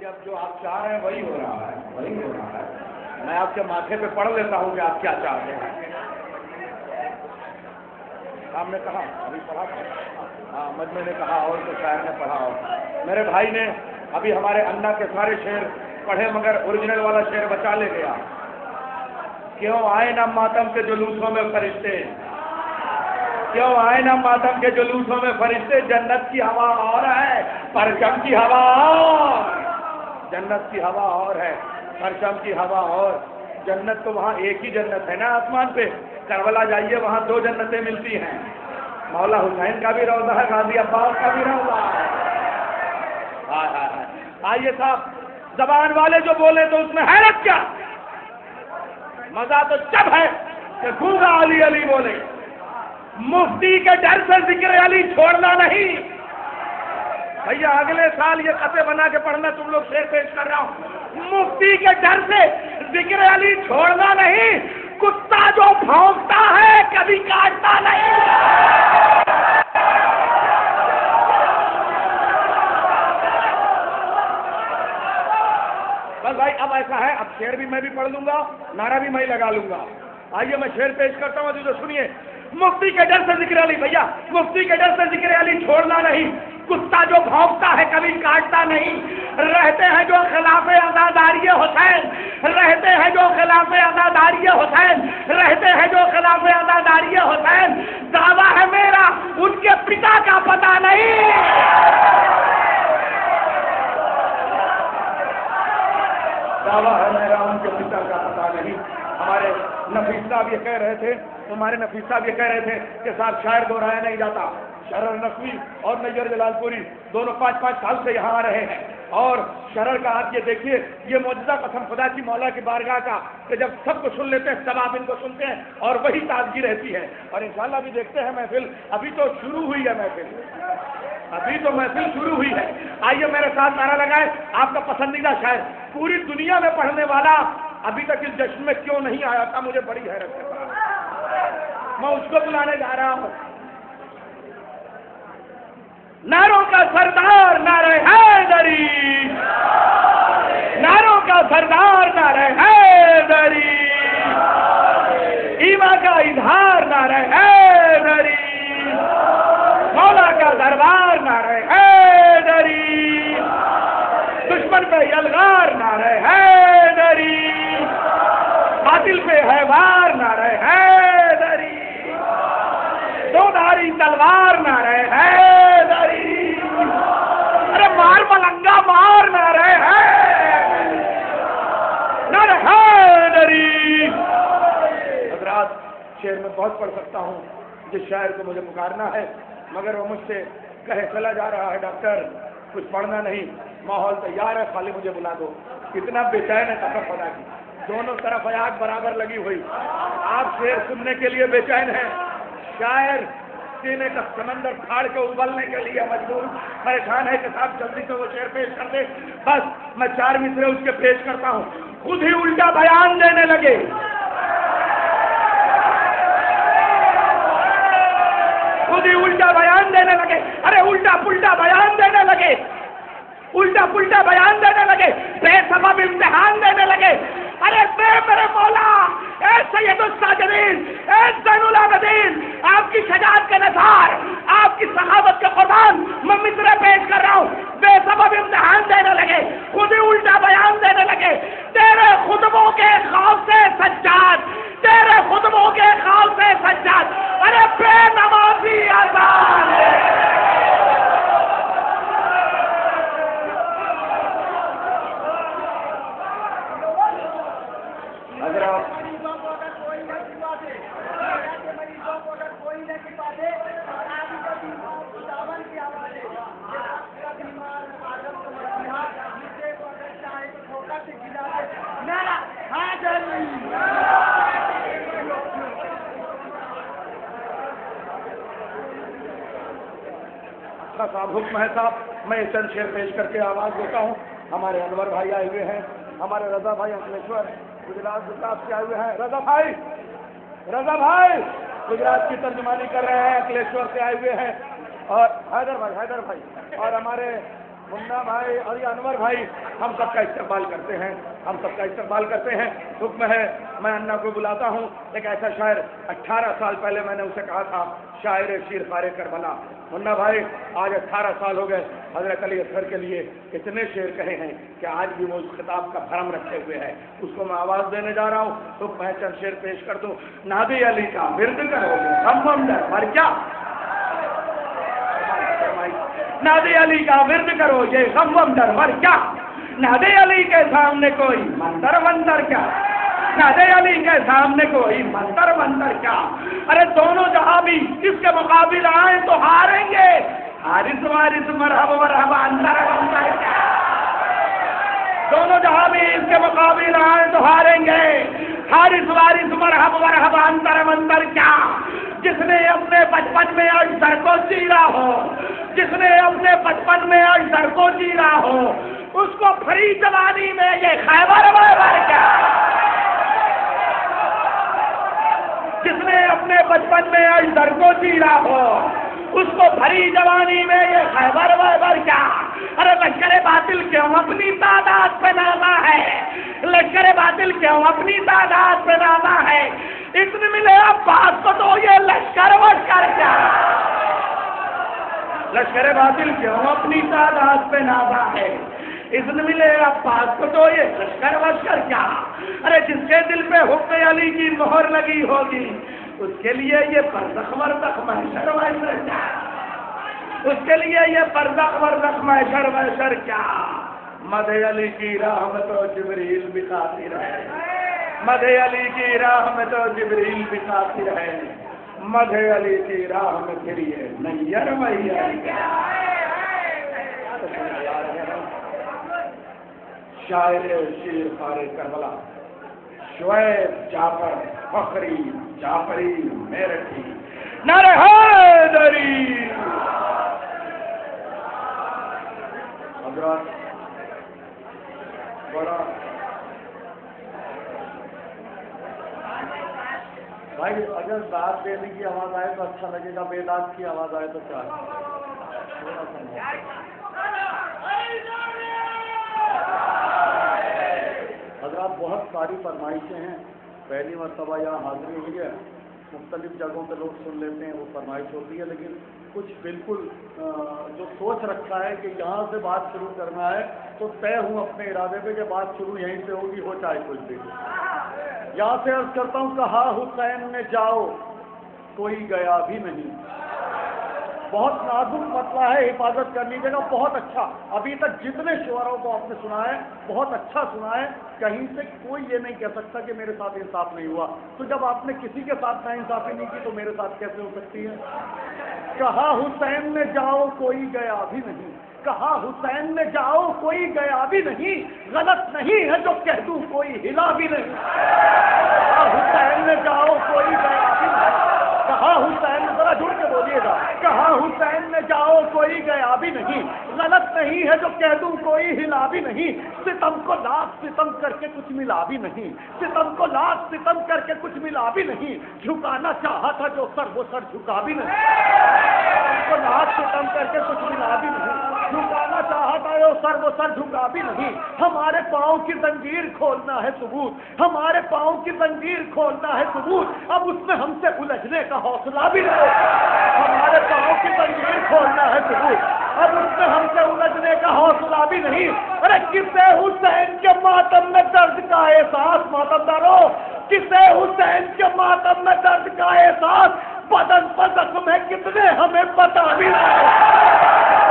अब जो आप चाह रहे हैं वही हो रहा है, वही हो रहा है। मैं आपके माथे पे पढ़ लेता हूँ कि आप क्या चाहते हैं। आपने कहा अभी पढ़ा था, हाँ मजमे ने कहा और तो शायर ने पढ़ा और मेरे भाई ने अभी हमारे अन्ना के सारे शेर पढ़े मगर ओरिजिनल वाला शेर बचा ले गया। क्यों आए ना मातम के जुलूसों में फरिश्ते, क्यों आए ना मातम के जुलूसों में फरिश्ते, जन्नत की हवा और है परचम की हवा और, जन्नत की हवा और है परचम की हवा और। जन्नत तो वहाँ एक ही जन्नत है ना आसमान पे, करबला जाइए वहाँ दो जन्नतें मिलती हैं, मौला हुसैन का भी रौज़ा है, गाजी अब्बास का भी रौज़ा है। हाय हाय हाय। आइए साहब, जबान वाले जो बोले तो उसमें हैरत क्या, मजा तो जब है कि गूंगा अली अली बोले। मुफ्ती के डर से जिक्र अली छोड़ना नहीं। भैया अगले साल ये कते बना के पढ़ना, तुम लोग शेर पेश कर रहा हूं। मुफ्ती के डर से जिक्र अली छोड़ना नहीं, कुत्ता जो भौंकता है कभी काटता नहीं। बस भाई अब ऐसा है, अब शेर भी मैं भी पढ़ लूंगा, नारा भी मैं लगा लूंगा। आइए मैं शेर पेश करता हूँ तो सुनिए। मुफ्ती के डर से जिक्र अली, भैया मुफ्ती के डर से जिक्र अली छोड़ना नहीं, कुत्ता जो भौंकता है कभी काटता नहीं। रहते हैं जो खिलाफे आज़ादारी हुसैन, रहते हैं जो खिलाफे आज़ादारी हुसैन, रहते हैं जो खिलाफे आज़ादारी हुसैन। दावा है मेरा उनके पिता का पता नहीं। दावा है मेरा उनके पिता का पता नहीं। हमारे नफीस साहब ये कह रहे थे, हमारे नफीस साहब ये कह रहे थे कि साहब शायर दोहराया नहीं जाता। शरर नकवी और नैयर जलालपुरी दोनों 5-5 साल से यहाँ आ रहे हैं और शरर का आप ये देखिए, ये मौजूदा कसम खुदा की मौला की बारगाह का कि जब सबको सुन लेते हैं तब आप इनको सुनते हैं और वही ताजगी रहती है। और इंशाल्लाह भी देखते हैं महफिल, अभी तो शुरू हुई है महफिल, अभी तो महफिल शुरू हुई है। आइए मेरे साथ नारा लगाए, आपका पसंदीदा शायर पूरी दुनिया में पढ़ने वाला अभी तक इस जश्न में क्यों नहीं आया था, मुझे बड़ी हैरत है। मैं उसको बुलाने जा रहा हूँ। नारों का सरदार नारे हैदरी, नारों का सरदार नारे हैदरी, ईमा का इजहार नारे हैदरी, मौला का दरबार नारे हैदरी, दुश्मन पे यलगार नारे हैदरी, बातिल पे है वार नारे हैदरी, दोधारी तलवार नारे हैदरी, अरे मार मलंगा मार नारे हैदरी। हज़रात शेर में बहुत पढ़ सकता हूँ, जिस शायर को मुझे पुकारना है मगर वो मुझसे कहे चला जा रहा है डॉक्टर कुछ पढ़ना नहीं, माहौल तैयार है खाली मुझे बुला दो। कितना बेचैन है कसम खुदा की, दोनों तरफ आग बराबर लगी हुई। आप शेर सुनने के लिए बेचैन हैं, शायर सीने का समंदर फाड़ के उबलने के लिए मजबूर परेशान है कि साहब जल्दी से वो शेर पेश कर दे। बस मैं 4 मिसरे उसके पेश करता हूँ, खुद ही उल्टा बयान देने लगे। खुद ही उल्टा बयान देने लगे, अरे उल्टा पुल्टा बयान देने लगे, उल्टा पुल्टा बयान देने लगे, बेसबब इम्तिहान देने लगे। अरे मेरे मौला ए सैयदुल साजिदीन ए ज़ैनुल आबिदीन, आपकी शजाअत के नज़ार, आपकी सखावत के कुर्बान मैं मिसरे पेश कर रहा हूँ। बेसबब इम्तिहान देने लगे, खुद ही उल्टा बयान देने लगे। तेरे खुतबों के खौफ से सज्जाद, तेरे खुतबों के खौफ से सज्जाद, अरे बेनमाजी आजाद। अगर आप अच्छा साहब हुक्म है साहब, मैं चंद शेर पेश करके आवाज देता हूँ। हमारे अनवर भाई आए हुए हैं, हमारे रजा भाई अंकलेश्वर गुजरात से आए हुए हैं। रजा भाई गुजरात की तर्जुमानी कर रहे हैं, अंकलेश्वर से आए हुए हैं। और हैदर भाई और हमारे मुन्ना भाई और ये अनवर भाई हम सबका इस्तेमाल करते हैं, हम सबका इस्तेमाल करते हैं। हुक्म है मैं अन्ना को बुलाता हूँ। एक ऐसा शायर 18 साल पहले मैंने उसे कहा था, शायर शीर खारे करबला। मुन्ना भाई आज 18 साल हो गए, हजरत अली असगर के लिए इतने शेर कहे हैं कि आज भी वो उस खिताब का भरम रखे हुए है। उसको मैं आवाज देने जा रहा हूँ, तो मैं चंद शेर पेश कर दूं। नादी अली का विर्द करोगे हम डर मर क्या, नादे अली का विर्द करो ये गम डर मर क्या, नादे अली के सामने कोई मंतर वंतर क्या, नादे अली के सामने कोई मंतर वंतर क्या। अरे दोनों जहां भी इसके मुकाबले आए तो हारेंगे, हारिस वारिस मरहब मरहब अंतर वंतर क्या। दोनों जहां भी इसके मुकाबले आए तो हारेंगे, हारिस वारिस मरहब मरहब अंतर वंतर क्या। जिसने अपने बचपन में अजसर को चीरा हो, जिसने अपने बचपन में अजसर को चीरा हो, उसको भरी जवानी में ये खैबर वैबर क्या। जिसने अपने बचपन में अजसर को चीरा हो, उसको भरी जवानी में ये खैबर वैबर क्या। अरे लश्कर बातिल क्यों अपनी तादाद पे नामा है, लश्कर बातिल क्यों अपनी तादाद पे नामा है। इतने मिले अब्बास को तो ये लश्कर वश्कर क्या, लश्कर बातिल क्यों अपनी तादाद पे नामा है। इतने मिले अब्बास को तो ये लश्कर वश्कर क्या। अरे जिसके दिल पे हुक्म अली की मोहर लगी होगी, उसके लिए ये बरज़ख वरज़ख महशर वहशर क्या, उसके लिए ये बरज़ख वरज़ख महशर वहशर क्या। मदे अली की राह में तो जिब्रील भी कातिर है, मदे अली की राह में तो जिब्रील भी कातिर है, मदे अली की राह में फिर ये नैयर मैयर क्या। शायर शीर खारे करबला शुएब जाफर फखरी जाफरी मेरठी नारे हैदरी। हज़रात बड़ा भाई अगर दाद देने की आवाज आए तो अच्छा लगेगा, बेदाद की आवाज आए तो क्या हज़रात बहुत सारी फरमाइशें हैं। पहली मरतबा यहाँ हाजिरी हुई है, मुख्तलिफ जगहों पे लोग सुन लेते हैं, वो फरमाइश होती है। लेकिन कुछ बिल्कुल जो सोच रखा है कि यहाँ से बात शुरू करना है, तो तय हूँ अपने इरादे पे कि बात शुरू यहीं से होगी, हो चाहे कुछ भी। यहाँ से अर्ज करता हूँ, कहा हुसैन ने जाओ कोई गया भी नहीं। बहुत नाजुक मसला है, हिफाजत कर लीजिएगा। बहुत अच्छा, अभी तक जितने शुअरों को आपने सुना है बहुत अच्छा सुना है। कहीं से कोई ये नहीं कह सकता कि मेरे साथ इंसाफ नहीं हुआ। तो जब आपने किसी के साथ नाइंसाफी नहीं की तो मेरे साथ कैसे हो सकती है। कहा हुसैन ने जाओ कोई गया भी नहीं, कहा हुसैन ने जाओ कोई गया भी नहीं, गलत नहीं है जो कह दूं कोई हिला भी नहीं। कहा हुसैन ने जाओ कोई गया भी नहीं, कहा हुसैन, जरा जुड़ के बोलिएगा, कहा हुसैन ने जाओ कोई गया भी नहीं, गलत नहीं है जो कह दूं कोई हिला भी नहीं। सितम को लाख सितम करके कुछ मिला भी नहीं, सितम को लाख सितम करके कुछ मिला भी नहीं। झुकाना चाहा था जो सर वो सर झुका भी नहीं, सितम को लाख सितम करके कुछ मिला भी नहीं। झुकाना चाहा था जो सर वो सर झुका भी नहीं। हमारे पाँव की जंजीर खोलना है सबूत, हमारे पाँव की जंजीर खोलना है सबूत। अब उसमें हमसे उलझने का हौसला भी नहीं, हमारे पाँव की जंजीर खोलना है सबूत, अब उसमें हमसे उलझने का हौसला भी नहीं। अरे किसे हुसैन के मातम में दर्द का एहसास, मातमदारों किसे हुसैन के मातम में दर्द का एहसास, बदन पर जख्म है कितने हमें पता भी नहीं।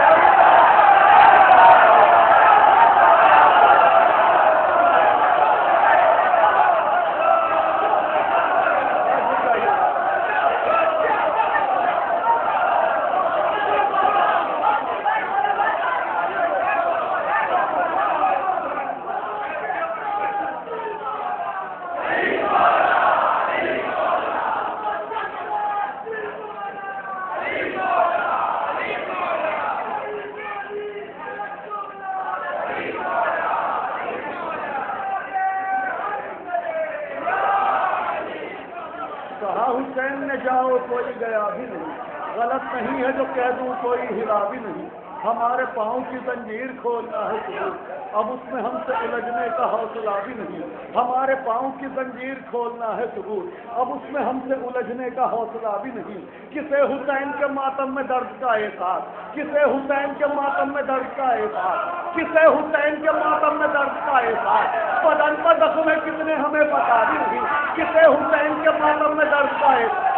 हुसैन ने जाओ कोई गया भी नहीं, गलत नहीं है जो कह दूं कोई हिला भी नहीं। हमारे पाँव की जंजीर खोलना है सबूत, अब उसमें हमसे उलझने का हौसला भी नहीं। हमारे पाँव की जंजीर खोलना है सबूत, अब उसमें हमसे उलझने का हौसला भी नहीं। किसे हुसैन के मातम में दर्द का एहसास, किसे हुसैन के मातम में दर्द का एहसास, किसे हुसैन के मातम में दर्द का एहसास, बदन पर जख्म है कितने हमें पता भी नहीं। किसे हुसैन के मातम में दर्द का एहसास,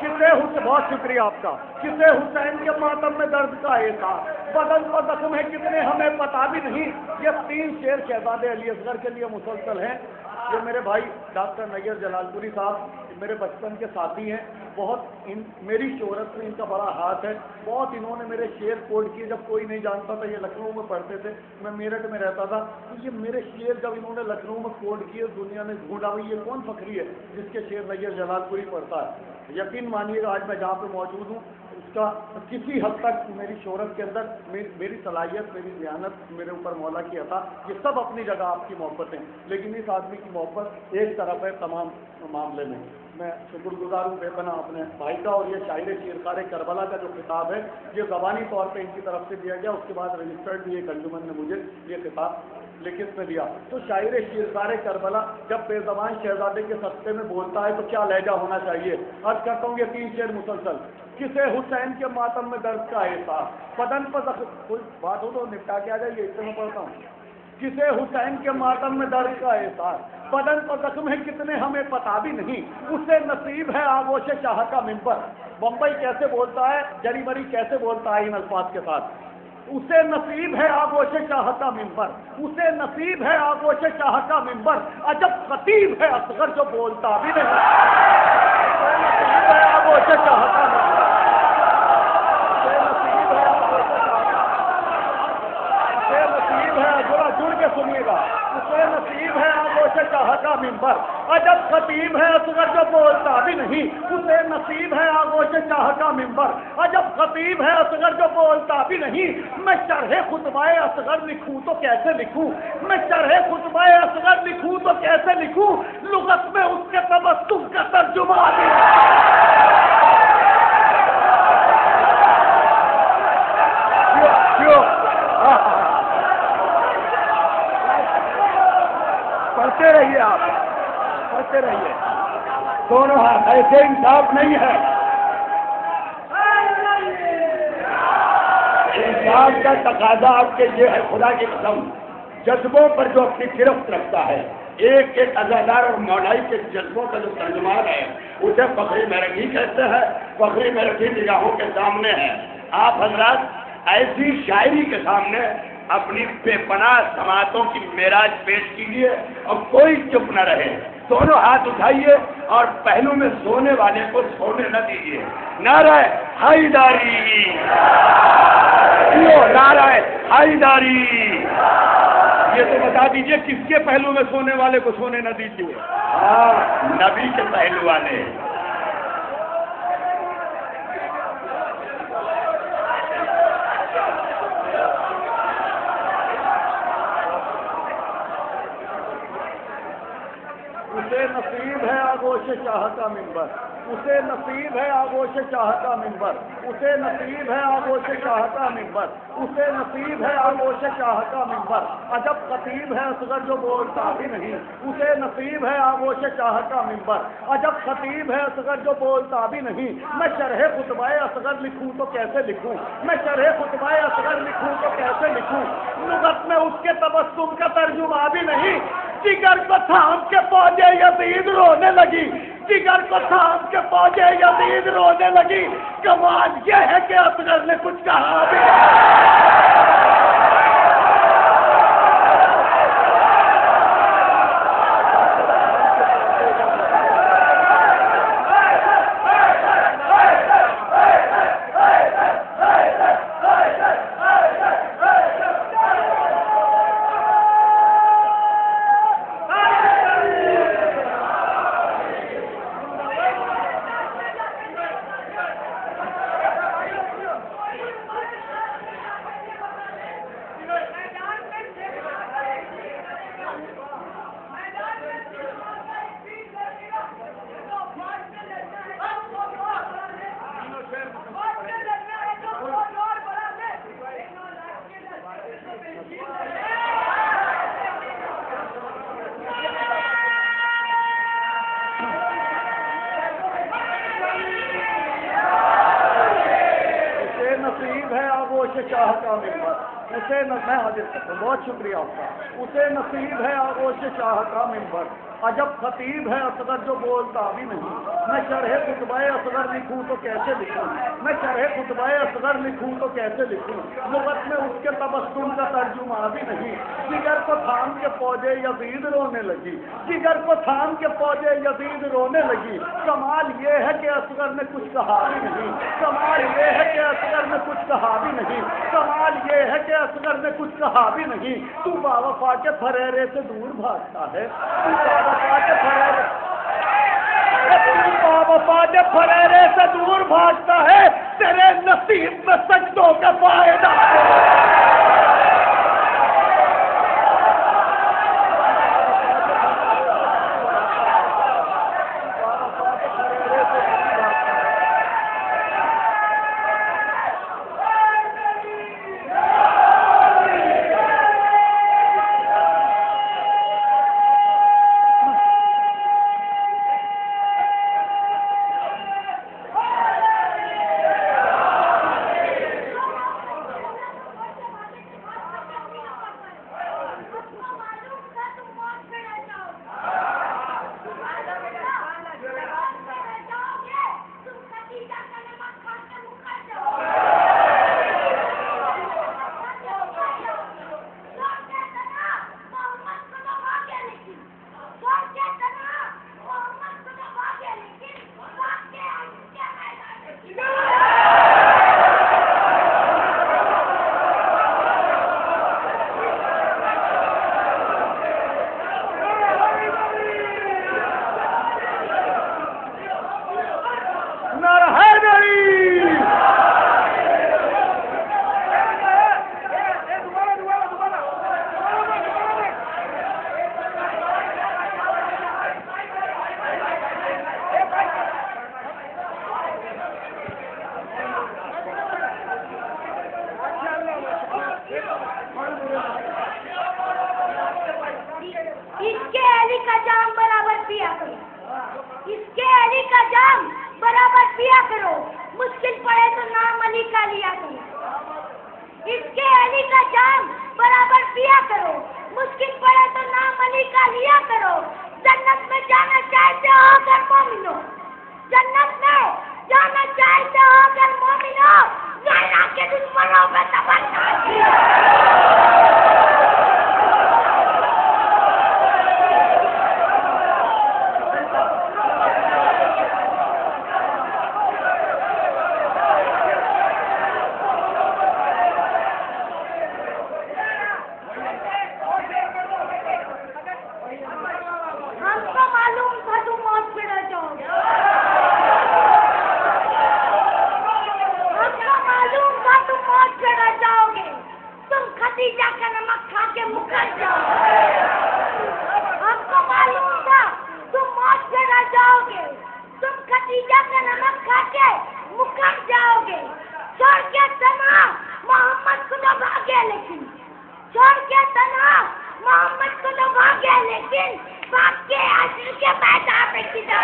किसे बहुत शुक्रिया आपका, किसे हुसैन के मातम में दर्द का एहसास, बदन पर जख्म है कितने हमें पता भी नहीं। ये 3 शेर शहजादे अली असगर के लिए मुसलसल हैं। ये मेरे भाई डॉक्टर नैयर जलालपुरी साहब मेरे बचपन के साथी हैं। बहुत मेरी शोहरत में इनका बड़ा हाथ है। बहुत इन्होंने मेरे शेर कोड किए, जब कोई नहीं जानता था। ये लखनऊ में पढ़ते थे, मैं मेरठ में रहता था, तो ये मेरे शेर जब इन्होंने लखनऊ में कोड किए, दुनिया ने ढूंढा भाई ये कौन फकरी है जिसके शेर नैयर जलालपुरी पढ़ता है। यकीन मानिएगा आज मैं जहाँ पे मौजूद हूँ उसका किसी हद तक मेरी शोहरत के अंदर मेरी सलाहियत, मेरी ज़ियानत, मेरे ऊपर मौला की अता, ये सब अपनी जगह आपकी मोहब्बत है। लेकिन इस आदमी की मोहब्बत एक तरफ है तमाम मामले में। मैं शुक्रगुजार हूँ बेपना अपने भाई का। और ये शायर शीरकार करबला का जो किताब है ये ज़बानी तौर पे इनकी तरफ से दिया गया, उसके बाद रजिस्टर्ड भी एक अंजुमन ने मुझे ये किताब लिखित में दिया। तो शायर शीरकार करबला जब बेज़बान शहजादे के सत्ते में बोलता है तो क्या लहजा होना चाहिए। अर्ज करता हूँ ये 3 शेर मुसलसल। किसे हुसैन के मातम में दर्द का एहसास, बदन पर कोई बात हो तो निपटा के आ जाइए, इससे मैं पढ़ता हूँ। किसे हुसैन के मातम में दर्द का एहसास, बदन पर जख्म है कितने हमें पता भी नहीं। उसे नसीब है आगोश शाह का मिंबर। बम्बई कैसे बोलता है, जरी मरी कैसे बोलता है इन अल्फाज के साथ। उसे नसीब है आगोश शाह का मिंबर, उसे नसीब है आगोश शाह का मिंबर। अजब खतीब है असगर जो बोलता भी नहीं। उसे नसीब है आगोश शाह का मिंबर, उसे नसीब है आगोश शाह का, उसे नसीब है, जरा जुड़ के सुनिएगा, उसे नसीब है आगोश शाह का मिंबर। अजब खतीब है असगर जो बोलता भी नहीं। उसे नसीब है आगोश शाह का मिंबर, अजब खतीब है असगर जो बोलता भी नहीं। मैं शरह खुतबाए असगर लिखूं तो कैसे लिखूं, मैं शरह खुतबाए असगर लिखूं तो कैसे लिखूं। लुगत में उसके तबस्सुम का तर्जुमा भी पढ़ते रहिए, आप पढ़ते रहिए। दोनों हाथ, ऐसे इंसाफ नहीं है। इंसाफ का तकाजा आपके ये है, खुदा की कसम, जज्बों पर जो अपनी गिरफ्त रखता है, एक एक अजादार और मौलाई के जज्बों का जो तर्जुमान है उसे फखरी मेरठी कहते हैं। फखरी मेरठी निगाहों के सामने है। आप हजरात ऐसी शायरी के सामने अपनी बेपनाह समातों की मेराज पेश कीजिए और कोई चुप न रहे। दोनों हाथ उठाइए और पहलू में सोने वाले को सोने न दीजिए। नाराए हैदरी, नाराए हैदरी। ये तो बता दीजिए किसके पहलू में सोने वाले को सोने न दीजिए। हाँ, नबी के पहलू वाले। उसे नसीब है आगोश शाह का मिंबर, उसे नसीब है आगोश शाह का मिंबर, उसे नसीब है आगोश शाह का मिंबर, उसे नसीब है आगोश शाह का मिंबर। अजब खतीब है असगर जो बोलता भी नहीं। उसे नसीब है आगोश शाह का मिंबर, अजब खतीब है असगर जो बोलता भी नहीं। मैं शरह खुतबाए असगर लिखूं तो कैसे लिखूं, मैं शरह खुतबाए असगर लिखूं तो कैसे लिखूं। लुगत में उसके तबस्सुम का तर्जुमा भी नहीं। जिगर को थाम के फौजे यजीद रोने लगी, जिगर को थाम के फौजे यजीद रोने लगी। कमाल यह है कि असगर ने कुछ कहा भी उसे मैं हाजिर करता हूँ, बहुत शुक्रिया आपका। उसे नसीब है आगोश शाह का मिंबर, अजब खतीब है असगर जो बोलता भी नहीं। मैं शरह खुतबाए असगर लिखूं तो कैसे लिखूं, मैं शरह खुतबाए असगर लिखूं तो कैसे लिखूं, लुगत में उसके तबस्सुम का तर्जुमा भी नहीं। जिगर को थाम के फौजे यजीद रोने लगी, जिगर को थाम के फौजे यजीद रोने लगी। कमाल ये है कि असगर ने कुछ कहा भी नहीं, कमाल ये है कि असगर ने कुछ कहा भी नहीं, कमाल ये है कि असगर ने कुछ कहा भी नहीं। तू बावफा के फरेरे से दूर भागता है, तू बावफा के फरेरे, तू बावफा के फरेरे से दूर भागता है, तेरे नसीब में सजदों का फायदा इसके अली का जाम बराबर पिया करो, इसके अली का जाम बराबर पिया करो, मुश्किल पड़े तो नाम अली का लिया करो। इसके अली का जाम बराबर पिया करो, मुश्किल पड़े तो नाम अली का लिया करो। जन्नत में जाना चाहते हो अगर मोमिनो, जन्नत में जाना चाहते हो अगर मोमिनो, ज़हरा के दुश्मनों में तमन्ना हमको मालूम था तुम मौत पे डर जाओगे, हमको मालूम था तुम मौत पे डर जाओगे, तुम खदीजा का नमक खा के मुकर जाओगे। हमको मालूम था तुम मौत पे डर जाओगे, तुम खदीजा का नमक खा के मुकर जाओगे। छोड़ के तन्हा मोहम्मद को तो भागे, लेकिन छोड़ के तन्हा मोहम्मद को तो भागे, लेकिन बाप के आशिक के मैदान में किधर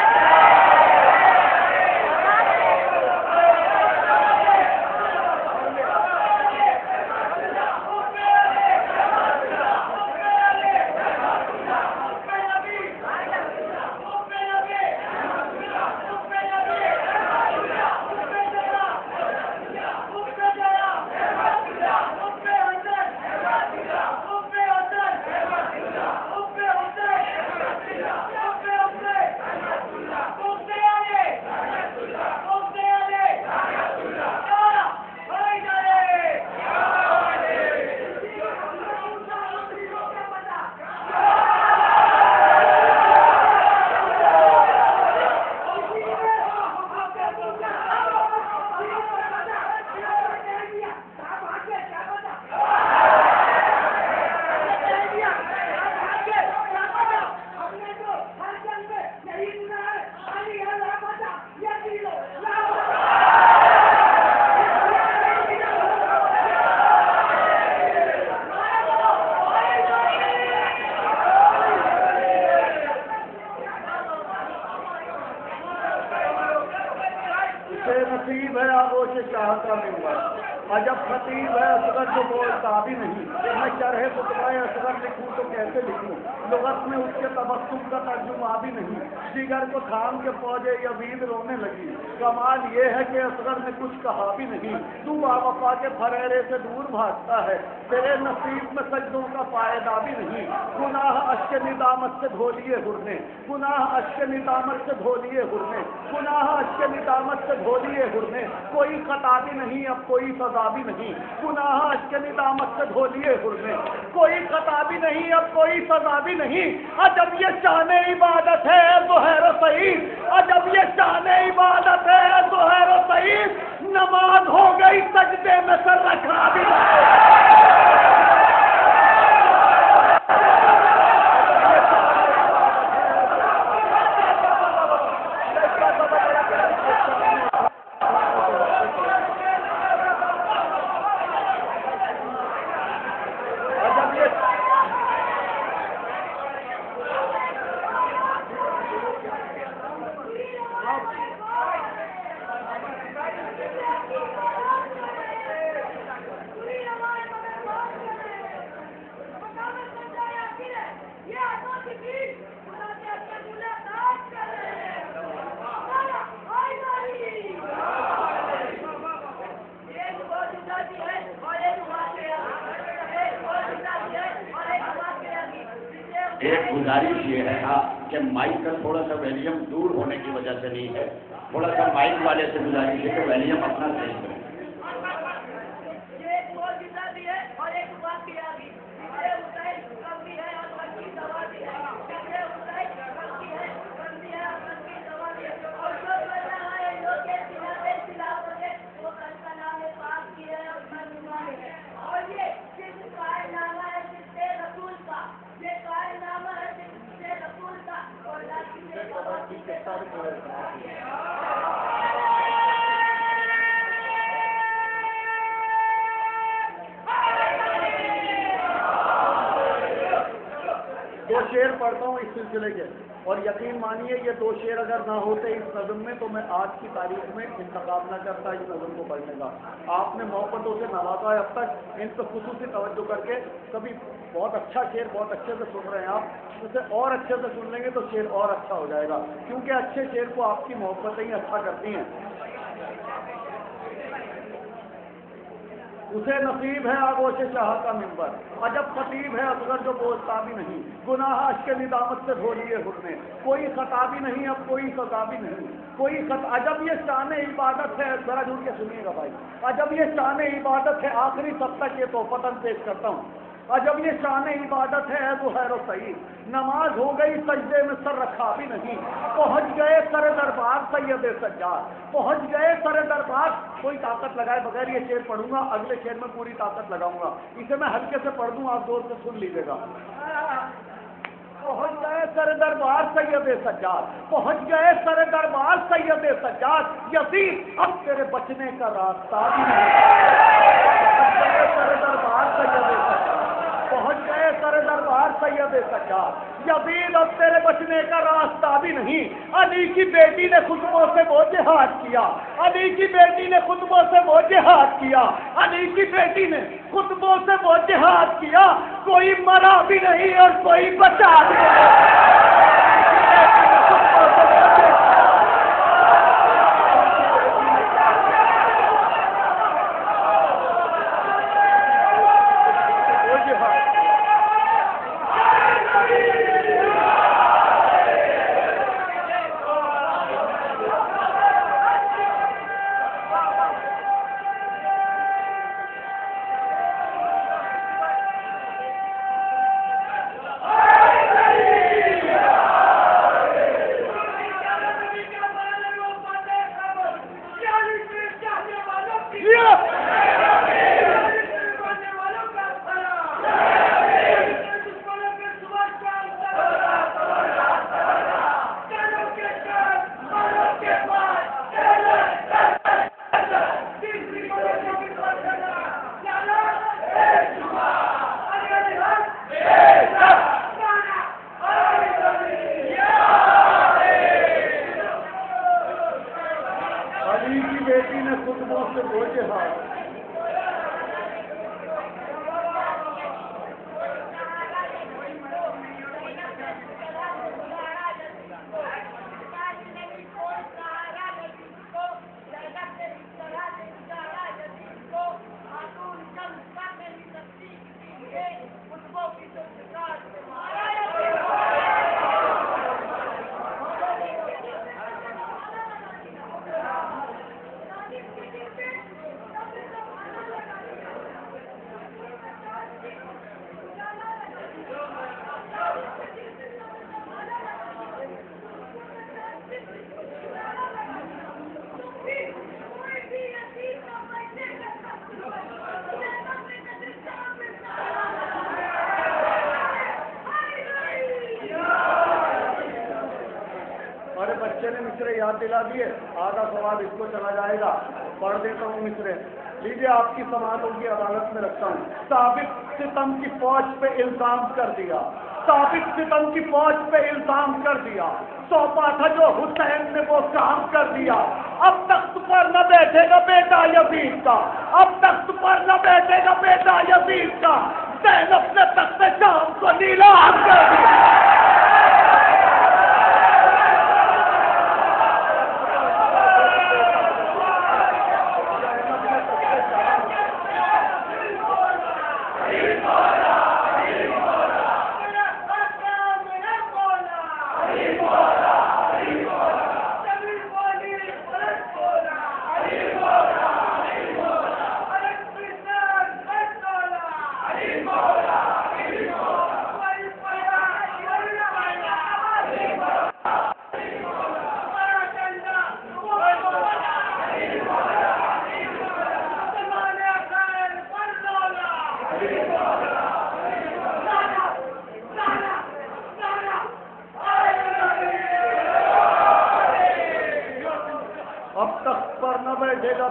नसीब है आगोश शाह का मिंबर, अजब खतीब है असगर जो बोलता भी नहीं, मैं शरह खुतबाए असगर लिखूं तो कैसे लिखूं, लुगत में उसके तबस्सुम का तर्जुमा भी नहीं, जिगर को थाम के फौजे यजीद रोने लगी। कमाल ये है कि असगर ने कुछ कहा भी नहीं, तू बावफा के फरेरे से दूर भागता है, तेरे नसीब में सजदों का फायदा भी नहीं। गुनाह अश्क निदामत से धो लिए हुरने, गुनाह अश्क निदामत से धो लिए हुरने, गुनाह अश्क निदामत से धो लिए हुरने, कोई खता भी नहीं अब कोई सजा भी नहीं, गुनाह अश्क निदामत से धो लिए हुरने, कोई खता भी नहीं अब कोई सजा भी नहीं। अजब ये शान इबादत है ज़ोहैर सईद, अजब ये शान इबादत है ज़ोहैर सईद, नमाज हो गई सजदे में सर रखा भी एक गुजारिश ये है कि माइक का थोड़ा सा वॉल्यूम दूर होने की वजह से नहीं है, थोड़ा सा माइक वाले से गुजारिश है कि वॉल्यूम अपना सही करें। दो शेर पढ़ता हूँ इस सिलसिले के, और यकीन मानिए ये दो शेर अगर ना होते इस नज़म में तो मैं आज की तारीख में इंतखाब न करता इस नज़म को पढ़ने का। आपने मोहब्बतों से नवाजा है अब तक, इन पर खुसूसी तवज्जो करके कभी बहुत अच्छा शेर बहुत अच्छे से सुन रहे हैं आप, उसे और अच्छे से सुन लेंगे तो शेर और अच्छा हो जाएगा, क्योंकि अच्छे शेर को आपकी मोहब्बतें ही अच्छा करती हैं। उसे नसीब है आगोश शाह का मिंबर, अजब खतीब है असगर जो बोलता भी नहीं, गुनाह अश्क निदामत से धो लिए हुरने, कोई खता भी नहीं अब कोई सजा भी नहीं, कोई खता। अजब ये शान इबादत है, जरा जुड़ के सुनिएगा भाई, अजब ये शान इबादत है, आखिरी सब तक ये तोहफतन पेश करता हूँ। अजब ये शान इबादत है ज़ोहैर सईद, नमाज हो गई सजदे में सर रखा भी नहीं, पहुंच गए सर दरबार सैयद सज्जाद, पहुंच गए सर दरबार। कोई ताकत लगाए बगैर ये शेर पढ़ूंगा, अगले शेर में पूरी ताकत लगाऊंगा, इसे मैं हल्के से पढ़ दूं, आप जोर से सुन लीजिएगा। पहुंच गए सर दरबार सैयद सज्जाद, पहुंच गए सर दरबार सैयद सज्जाद, यजीद अब तेरे बचने का रास्ता भी नहीं, सर दरबार सैयद सज्जाद, पहुंच गए सर दरबार सैयद सज्जाद, यजीद अब तेरे बचने का रास्ता भी नहीं। अली की बेटी ने खुतबों से वो जिहाद किया, अली की बेटी ने खुतबों से वो जिहाद किया, अली की बेटी ने खुतबों से वो जिहाद किया, कोई मरा भी नहीं और कोई बचा भी नहीं। अरे बच्चे ने मिसरे याद दिला दिए, आधा सवाल इसको चला जाएगा, पढ़ देता हूँ मिसरे। लीजिए आपकी समातों की अदालत में रखता हूँ। साबित सितम की फौज पे इल्जाम कर दिया, साबित सितम की फौज पे इल्जाम कर दिया, सौंपा था जो हुसैन ने वो काम कर दिया। अब तख्त पर न बैठेगा बेटा यजीद का, अब तख्त पर न बैठेगा बेटा यजीद का, ज़ैनब ने तख्त शाम को नीलाम कर दिया।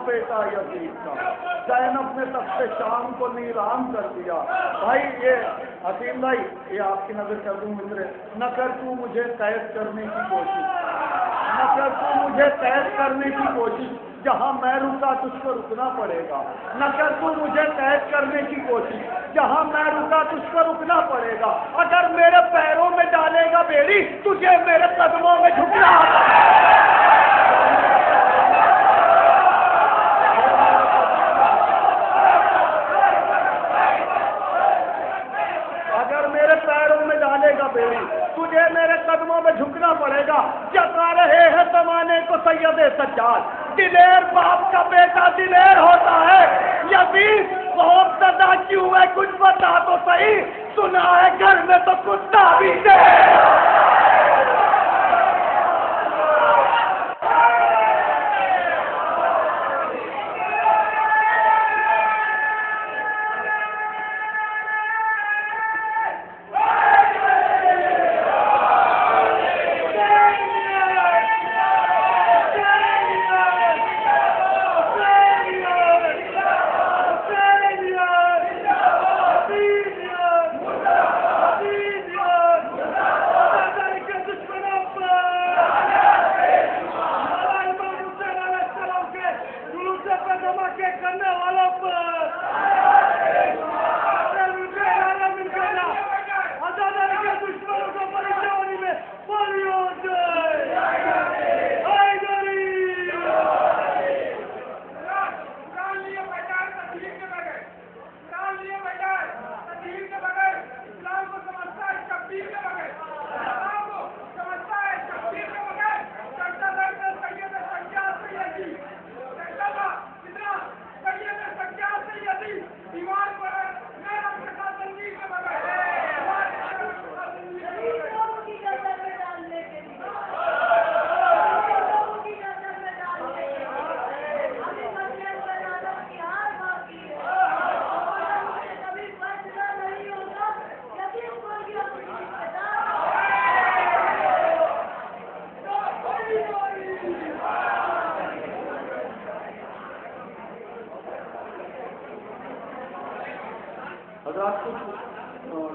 बेटा यजीद का, ज़ैनब ने तख्ते शाम को नीलाम कर दिया। भाई ये हसीम भाई, ये आपकी नजर कर दूं मिसरे, न कर तू मुझे कैद करने की कोशिश, न कर तू मुझे कैद करने की कोशिश, जहां मैं रुका तुझको रुकना पड़ेगा। न कर तू मुझे कैद करने की कोशिश, जहां मैं रुका तुझको रुकना पड़ेगा। अगर मेरे पैरों में डालेगा बेड़ी, तुझे मेरे कदमों में झुकना। तुझे मेरे कदमों में झुकना पड़ेगा। जता रहे हैं जमाने को सैयदे सज्जाद, दिलेर बाप का बेटा दिलेर होता है। यजीद बहुत सदा क्यों है कुछ बता तो सही, सुना है घर में तो कुत्ता भी दे।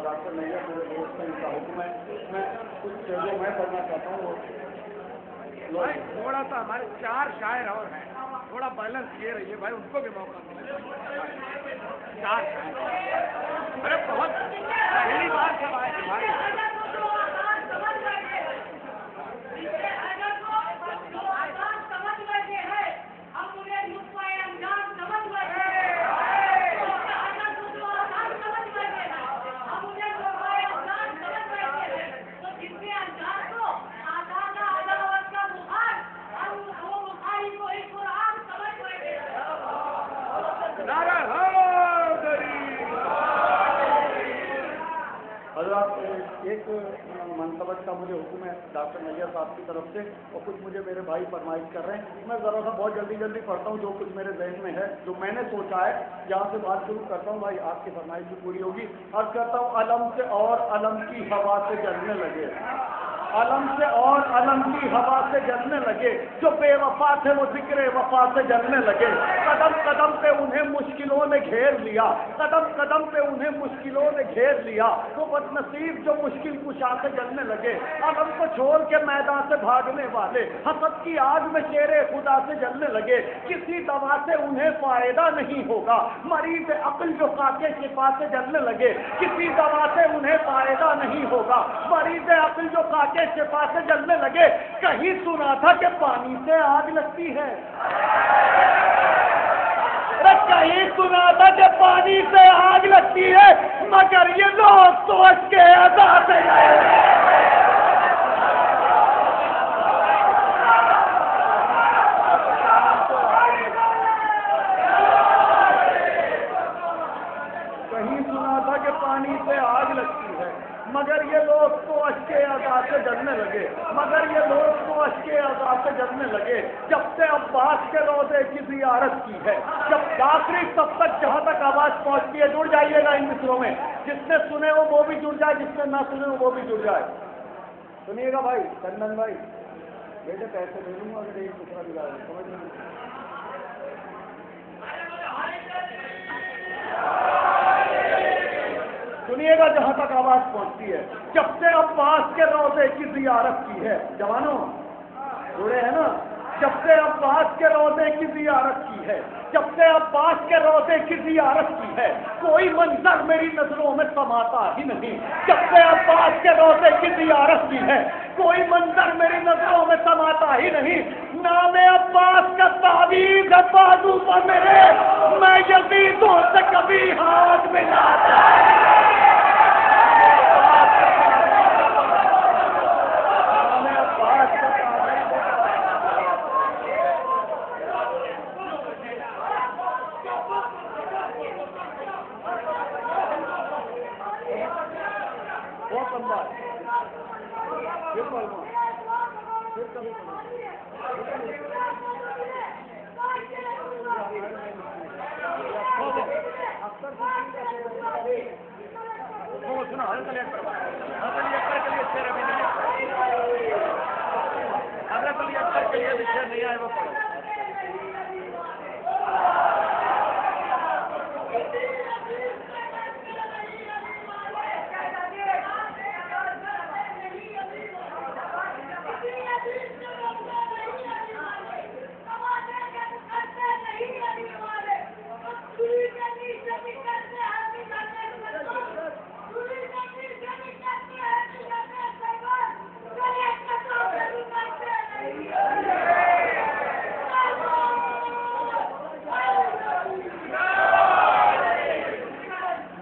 डॉक्टर नैया मेरे दोस्त हैं, इनका हुक्म है, मैं कुछ जो मैं पढ़ना चाहता हूँ वो थोड़ा सा हमारे 4 शायर और हैं, थोड़ा बैलेंस किए रहिए भाई, उनको भी मौका मिले। 4 शायर, अरे बहुत पहली बार सब आए थे भाई। एक मनसबत का मुझे हुक्म है डॉक्टर नैयर साहब की तरफ से, और कुछ मुझे मेरे भाई फरमाइश कर रहे हैं। मैं ज़रा सा बहुत जल्दी पढ़ता हूँ जो कुछ मेरे जहन में है, जो मैंने सोचा है। यहाँ से बात शुरू करता हूँ भाई, आपकी फरमाइश भी पूरी होगी। अर्ज करता हूँ, अलम से और अलम की हवा से जलने लगे, अलम से और अलम की हवा से जलने लगे, जो बेवफा थे वो जिक्र वफा से जलने लगे। कदम कदम पे उन्हें मुश्किलों ने घेर लिया, कदम कदम पे उन्हें मुश्किलों ने घेर लिया, वो बदनसीब जो मुश्किल कुशा से जलने लगे। अलम को छोड़ के मैदान से भागने वाले हसद की आग में शेरे खुदा से जलने लगे। किसी दवा से उन्हें फायदा नहीं होगा, मरीज अक्ल जो काके शिफा से जलने लगे। किसी दवा से उन्हें फायदा नहीं होगा, मरीज अक्ल जो काके शिफा से जलने लगे। कहीं सुना था कि पानी से आग लगती है, कहीं सुना था कि पानी से आग लगती है, मगर ये लोग सोच के आजाद है। पानी से आग लगती है, मगर ये लोग तो अश्के आजाद से जलने लगे, मगर ये लोग तो अश्के आजाद से जलने लगे। जब से अब्बास के रोज़े की ज़ियारत की है, जब आखिरी तब तक जहाँ तक आवाज़ पहुँचती है, जुड़ जाइएगा इन मिसरों में, जिसने सुने वो भी जुड़ जाए, जिसने ना सुने वो भी जुड़ जाए। सुनिएगा भाई, चंदन भाई, बेटे पैसे दे दूँगा अगर एक दूसरा दिला, समझ लीजिए। सुनिएगा जहां तक आवाज पहुंचती है। जब से अब्बास के रोज़े की ज़ियारत की है, जवानों जुड़े हैं ना, जब से अब्बास के रोज़े की ज़ियारत की है, जब से अब्बास के रोज़े की ज़ियारत की है, कोई मंजर मेरी नजरों में समाता ही नहीं। जब से अब्बास के रोज़े की ज़ियारत की है, कोई मंजर मेरी नजरों में समाता ही नहीं। नामे अब्बास का तावीज़ है बाजू पर मेरे, मैं यज़ीदों से कभी हाथ मिलाता।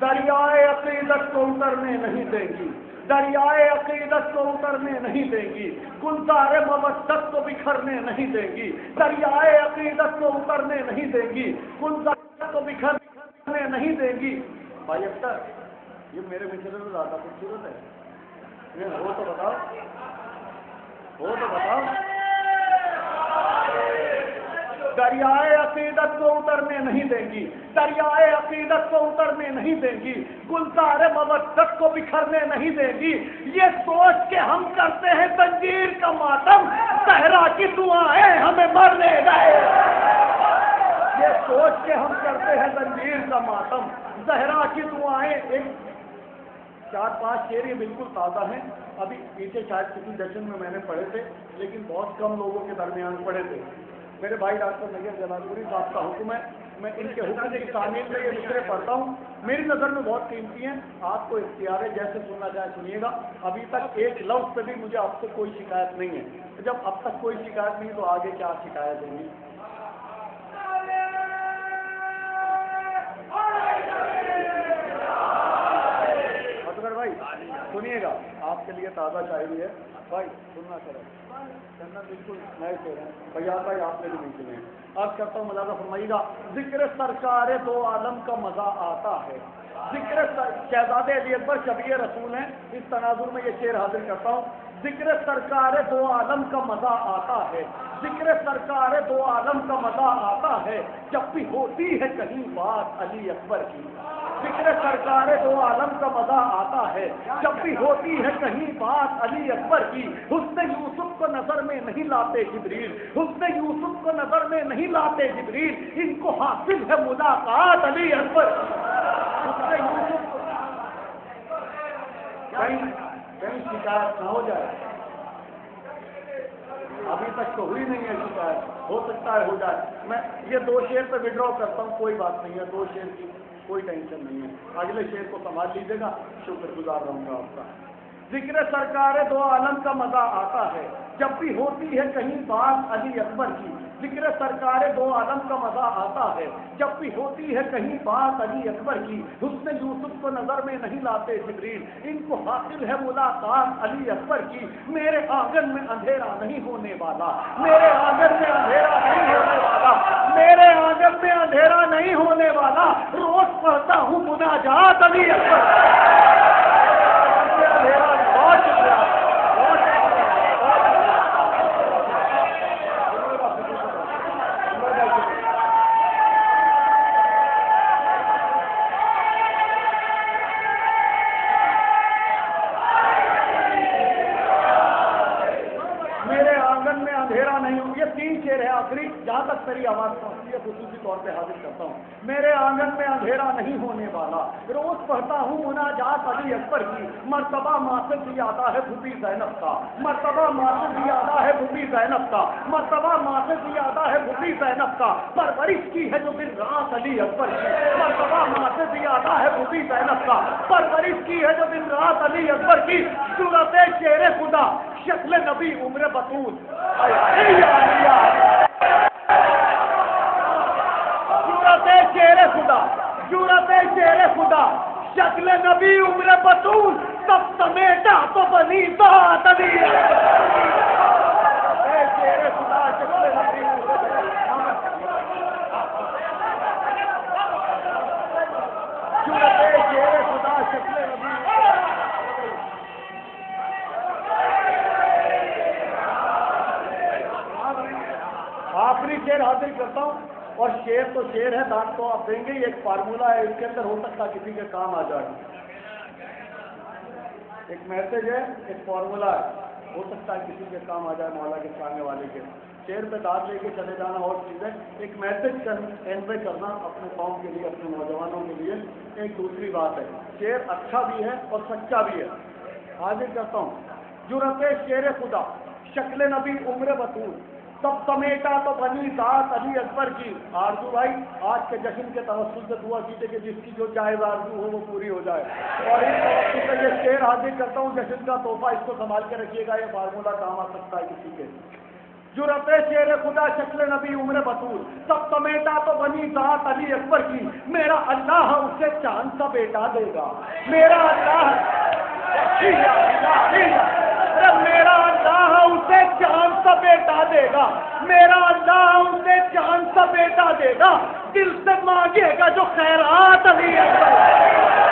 दरियाए अकीदत को उतरने नहीं देंगी, दरियाए अकीदत को उतरने नहीं देंगी, गुलज़ारे मवद्दत को बिखरने नहीं देंगी, दरियाए अकीदत को उतरने नहीं देंगी, गुलज़ारे को बिखरने नहीं देंगी। भाई अख्तर, ये मेरे मित्र में ज़्यादा खूबसूरत है, ये हो तो बताओ, हो तो बताओ। दरियाए अकीदत को उतरने नहीं देंगी, दरियाए अकीदत को उतरने नहीं देंगी, गुलज़ारे मवद्दत को बिखरने नहीं देंगी। ये सोच के हम करते हैं जंजीर का मातम, सहरा की दुआएं हमें मरने गए। ये सोच के हम करते हैं जंजीर का मातम, सहरा की दुआएं। एक 4-5 शेर ये बिल्कुल ताज़ा हैं, अभी पीछे शायद किसी सेशन में मैंने पढ़े थे, लेकिन बहुत कम लोगों के दरमियान पढ़े थे। मेरे भाई डॉक्टर नैयर जलालपुरी साहब का हुक्म है, मैं इनके हुक्म की तामील में ये मिसरे पढ़ता हूँ। मेरी नज़र में बहुत कीमती हैं, आपको इख्तियार है, जैसे सुनना चाहे सुनिएगा। अभी तक एक लफ्ज़ पे भी मुझे आपसे कोई शिकायत नहीं है। जब अब तक कोई शिकायत नहीं तो आगे क्या शिकायत होगी। असगर भाई सुनिएगा, आपके लिए ताज़ा शायरी है भाई, सुनना करें, करना बिल्कुल नए से हैं। भैया भाई आपने भी नहीं सुने हैं। आज करता हूँ, मुलाज़ा फरमाइएगा। जिक्र सरकार दो आलम का मज़ा आता है, जिक्र शहजादे अली अकबर शबीए रसूल हैं, इस तनाजुर में ये शेर हाजिर करता हूँ। जिक्र सरकार दो आलम का मजा आता है, जिक्र सरकार दो आलम का मजा आता है, जब भी होती है कहीं बात अली अकबर की। जिक्र सरकार दो आलम का मजा आता है, जब भी होती है कहीं बात अली अकबर की। हुस्न यूसुफ को नजर में नहीं लाते जिब्रील, हुस्न यूसुफ को नजर में नहीं लाते जिब्रील, इनको हासिल है मुलाकात अली अकबर। हुस्न यूसुफ कहीं शिकायत ना हो जाए, अभी तक तो हुई नहीं है शिकायत, हो सकता है हो जाए। मैं ये 2 शेर पे विड्रॉ करता हूँ, कोई बात नहीं है, 2 शेर की कोई टेंशन नहीं है, अगले शेर को संभाल लीजिएगा, शुक्रगुजार रहूंगा आपका। जिक्र सरकार दो आलम का मजा आता है, जब भी होती है कहीं बात अली अकबर की। जिक्र सरकार दो आलम का मजा आता है, जब भी होती है कहीं बात अली अकबर की। हुस्न यूसुफ को नजर में नहीं लाते जिब्रील, इनको हासिल है मुलाकात अली अकबर की। मेरे आंगन में अंधेरा नहीं होने वाला, मेरे आंगन में अंधेरा नहीं होने वाला, मेरे आंगन में अंधेरा नहीं होने वाला, रोज पढ़ता हूँ मुनाजात अली अकबर। बहुत शुक्रिया, बहुत मेरे आंगन में अंधेरा नहीं हो। ये 3 शेर है आखिरी, जहां तक मेरी आवाज पहुंचती है खुसूसी तौर पे हाजिर करता हूँ। मेरे आंगन में अंधेरा नहीं होने वाला, रोज पढ़ता हूँ मुनाजात अली अकबर की। मर्तबा माँ से जियादा है भूपी ज़ैनब का, मर्तबा माँ से जियादा है भूपी ज़ैनब का, मर्तबा माँ से जियादा है भूपी ज़ैनब का। परवरिश की है जो दिन रात अली अकबर की, मर्तबा माँ से जियादा है भूपी ज़ैनब का। परवरिश की है जो दिन रात अली अकबर की। सूरत शेर खुदा शक्ल नबी उम्र बतूल, सूरत शेर खुदा, सूरत शेर खुदा शक्ल नबी उम्र बतूल, सब समेटा तो बनी बात अली शेर खुदा शक्ल नबी सूरत शेर खुदा शक्ल नबी। आखिरी शेर हासिल करता हूँ, और शेर तो शेर है, दांत तो आप देंगे। एक फार्मूला है, इसके अंदर हो सकता किसी के काम आ जाए। एक मैसेज है, एक फार्मूला है, हो सकता है किसी के काम आ जाए, मौला के सामने वाले के। शेर पे दांत लेके चले जाना और चीज़ है, एक मैसेज कन्वे करना अपने कौम के लिए, अपने नौजवानों के लिए एक दूसरी बात है। शेर अच्छा भी है और सच्चा भी है, हाजिर करता हूँ। जुरत शेर खुदा शक्ल नबी उम्र बतूल, सब समेटा तो बनी जात अली अकबर की। आरजू भाई, आज के जश्न के तवस्सुल से दुआ कीजिए कि जिसकी जो जायज़ आरजू हो वो पूरी हो जाए। और इस तवस्सुल से ये शेर हाजिर करता हूँ, जश्न का तोहफा, इसको संभाल के रखिएगा, ये फार्मूला काम आ सकता है किसी के। जुरत शेर खुदा शक्ल नबी उम्र बतूल, सब समेटा तो बनी जात अली अकबर की। मेरा अल्लाह उसे चांद सा बेटा देगा, मेरा अल्लाह, मेरा अल्लाह उसे चांद सा बेटा देगा, मेरा अल्लाह उसे चांद सा बेटा देगा। दिल से मांगेगा जो खैरात अली अकबर।